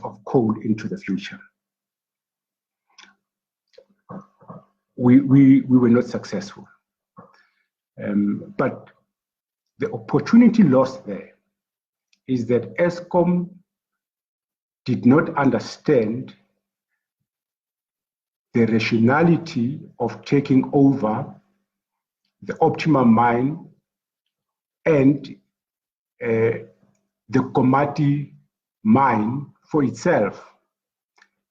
of coal into the future. We were not successful. But the opportunity lost there is that Eskom did not understand the rationality of taking over the Optimum mine and the Komati mine for itself.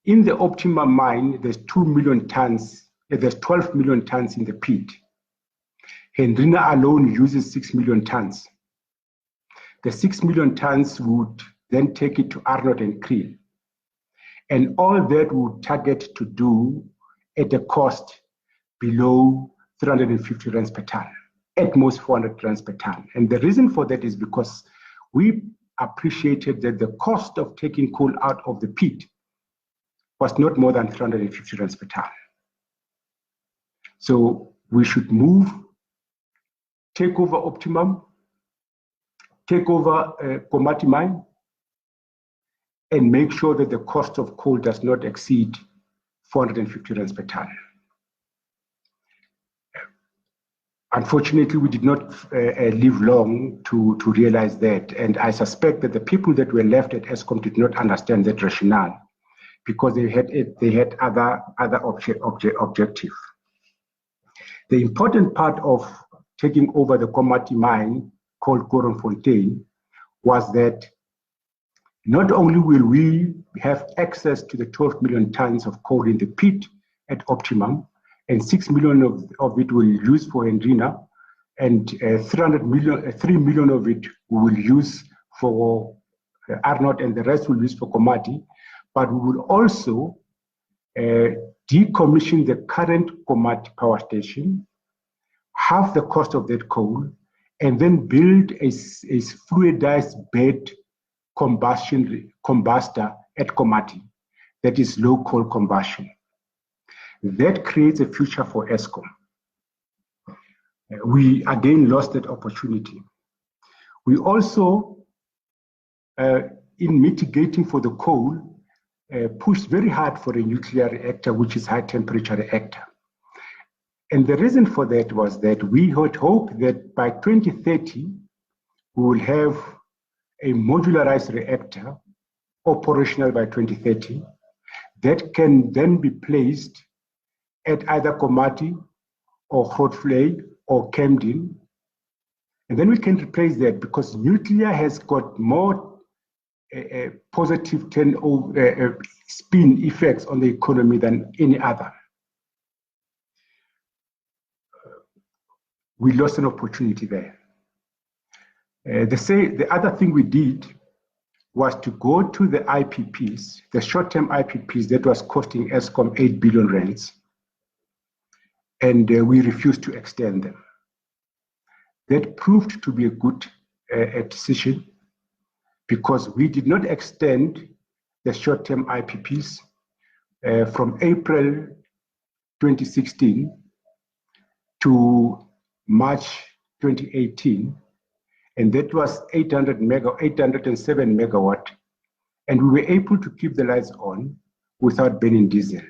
In the Optimum mine, there's 2 million tons, there's 12 million tons in the pit. Hendrina alone uses 6 million tons. The 6 million tons would then take it to Arnold and Kriel. And all that would target to do at a cost below 350 rands per ton, at most 400 rands per ton. And the reason for that is because we appreciated that the cost of taking coal out of the pit was not more than 350 rands per ton. So we should move, take over Optimum, take over Komati mine, and make sure that the cost of coal does not exceed 450 rands per ton. Unfortunately, we did not live long to realize that, and I suspect that the people that were left at Eskom did not understand that rationale because they had other objectives. The important part of taking over the Komati mine called Korenfontein was that not only will we have access to the 12 million tons of coal in the pit at Optimum, and 6 million of it will use for Hendrina, and 3 million of it we will use for Arnold, and the rest will use for Komati. But we will also decommission the current Komati power station, half the cost of that coal, and then build a fluidized bed combustor at Komati that is low coal combustion. That creates a future for Eskom. We again lost that opportunity. We also, in mitigating for the coal, pushed very hard for a nuclear reactor, which is high temperature reactor. And the reason for that was that we had hoped that by 2030, we will have a modularized reactor operational by 2030 that can then be placed at either Komati or Grootvlei or Camden. And then we can replace that because nuclear has got more positive spin effects on the economy than any other. We lost an opportunity there. The other thing we did was to go to the IPPs, the short-term IPPs that was costing Eskom 8 billion rands, and we refused to extend them. That proved to be a good decision because we did not extend the short-term IPPs from April 2016 to March 2018, and that was 807 megawatt, and we were able to keep the lights on without burning diesel.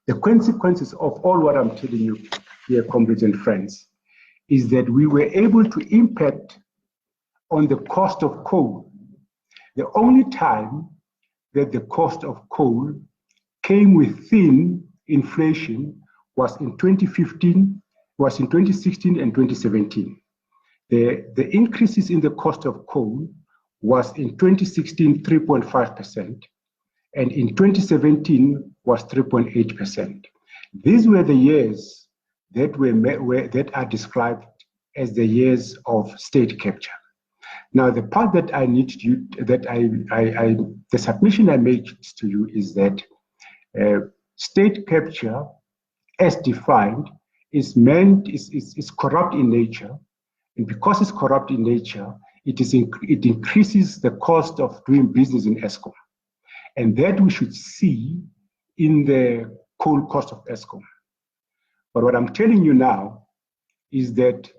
The consequences of all what I'm telling you here, comrades and friends, is that we were able to impact on the cost of coal. The only time that the cost of coal came within inflation was in 2016 and 2017. The increases in the cost of coal was in 2016 3.5%, and in 2017 was 3.8%. These were the years that are described as the years of state capture. Now, the part that I need you, the submission I make to you is that state capture, as defined, is corrupt in nature, and because it's corrupt in nature, it increases the cost of doing business in Eskom, and that we should see in the coal cost of Eskom. But what I'm telling you now is that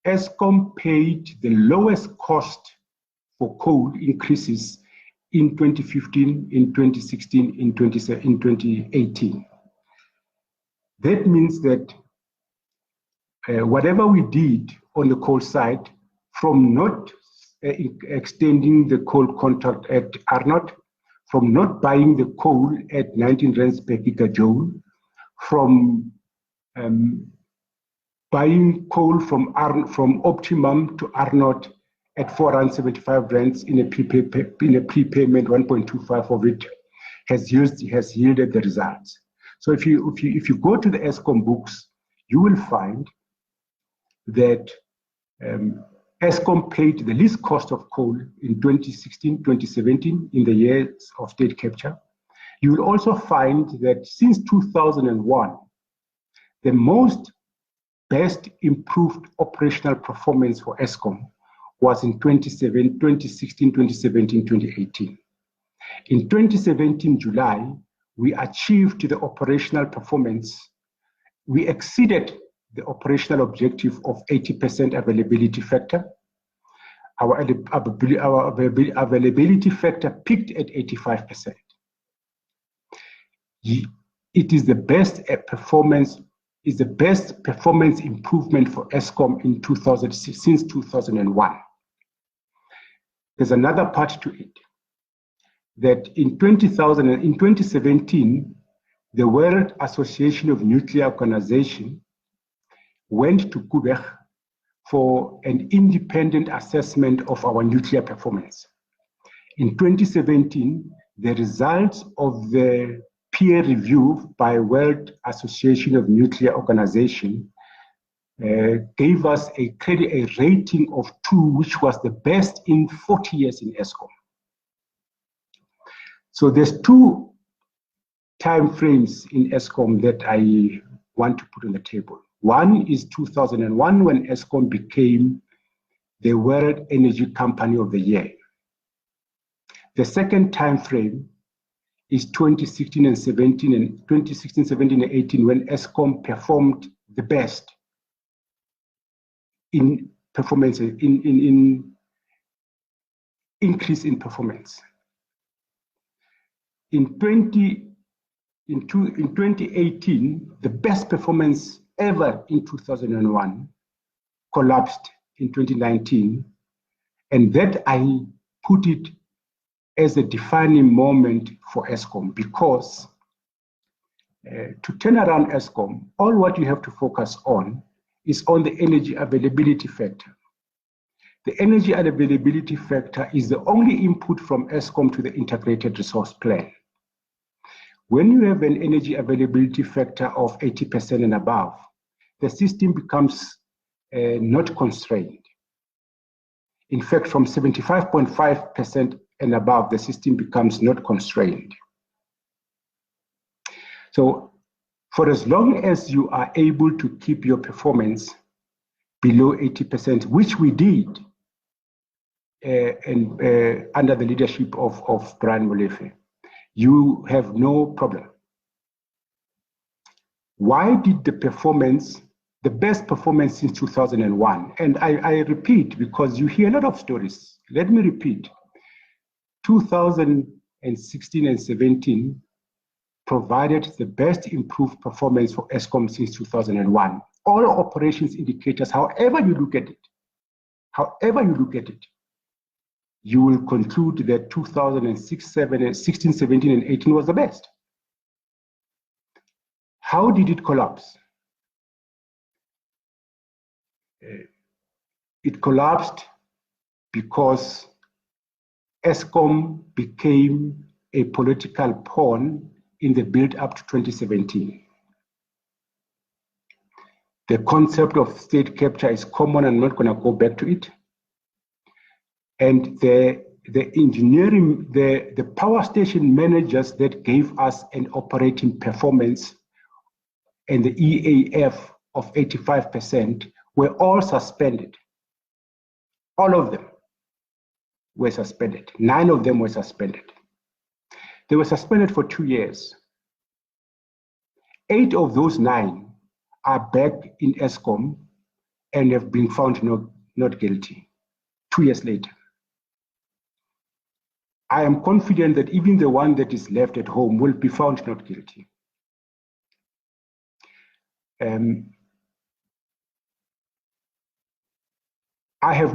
Eskom paid the lowest cost for coal increases in 2015, in 2016, in 2018. That means that whatever we did on the coal side, from not extending the coal contract at Arnott, from not buying the coal at 19 rands per gigajoule, from buying coal from Optimum to Arnott at 475 rands in a prepayment, 1.25 of it has yielded the results. So if you go to the Eskom books, you will find that Eskom paid the least cost of coal in 2016, 2017, in the years of state capture. You will also find that since 2001, the most best improved operational performance for Eskom was in 2016, 2017, 2018. In 2017, July, we achieved the operational performance. We exceeded the operational objective of 80% availability factor. Our availability factor peaked at 85%. It is the best performance improvement for Eskom in since 2001. There's another part to it, that in 2017, the World Association of Nuclear Organization went to Quebec for an independent assessment of our nuclear performance. In 2017, the results of the peer review by World Association of Nuclear Organization gave us a rating of 2, which was the best in 40 years in Eskom. So there's 2 time frames in Eskom that I want to put on the table. One is 2001, when Eskom became the World Energy Company of the Year. The second time frame is 2016 and 17 and 2016, 17 and 18, when Eskom performed the best in performance, in increase in performance. In 2018, the best performance ever in 2001 collapsed in 2019, and that I put it as a defining moment for Eskom, because to turn around Eskom, all what you have to focus on is on the energy availability factor. The energy availability factor is the only input from Eskom to the integrated resource plan. When you have an energy availability factor of 80% and above, the system becomes not constrained. In fact, from 75.5% and above, the system becomes not constrained. So for as long as you are able to keep your performance below 80%, which we did under the leadership of Brian Molefe, you have no problem. Why did the best performance since 2001, and I repeat, because you hear a lot of stories, let me repeat, 2016 and 17 provided the best improved performance for Eskom since 2001. All operations indicators, however you look at it, you will conclude that 2016, 17, and 18 was the best. How did it collapse? It collapsed because Eskom became a political pawn in the build-up to 2017. The concept of state capture is common. I'm not going to go back to it. And the engineering, the power station managers that gave us an operating performance and the EAF of 85% were all suspended. All of them were suspended. 9 of them were suspended. They were suspended for 2 years. 8 of those 9 are back in Eskom and have been found not guilty 2 years later. I am confident that even the one that is left at home will be found not guilty. I've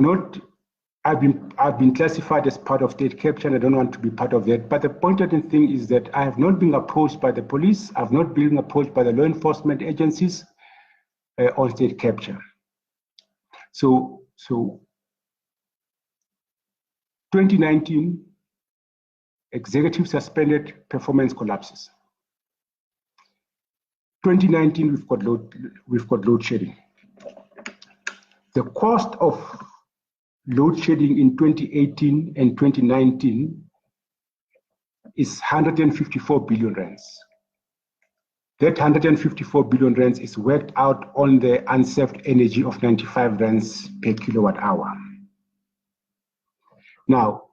been classified as part of state capture, and I don't want to be part of that. But the important thing is that I have not been approached by the police. I've not been approached by the law enforcement agencies on state capture. So 2019, executive suspended, performance collapses. 2019, we've got load shedding. The cost of load shedding in 2018 and 2019 is 154 billion rands. That 154 billion rands is worked out on the unserved energy of 95 rands per kilowatt hour. Now,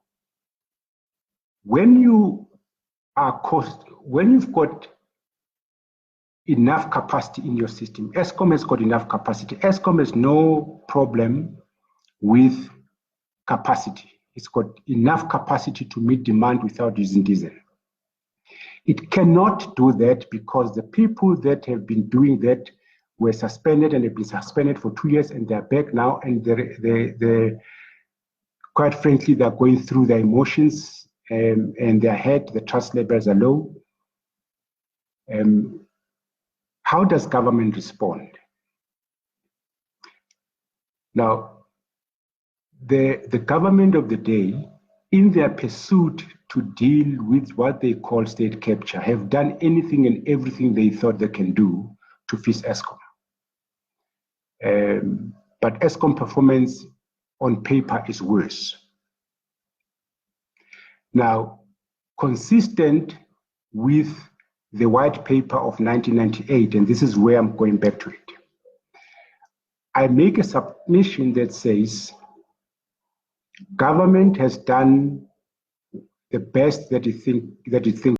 when you've got enough capacity in your system, Eskom has got enough capacity. Eskom has no problem with capacity. It's got enough capacity to meet demand without using diesel. It cannot do that because the people that have been doing that were suspended, and have been suspended for 2 years, and they're back now, and they're quite frankly, they're going through their emotions, and their head, the trust levels are low. How does government respond? Now, the government of the day, in their pursuit to deal with what they call state capture, have done anything and everything they thought they can do to fix Eskom. But Eskom performance on paper is worse. Now, consistent with the white paper of 1998, and this is where I'm going back to it, I make a submission that says government has done the best that it thinks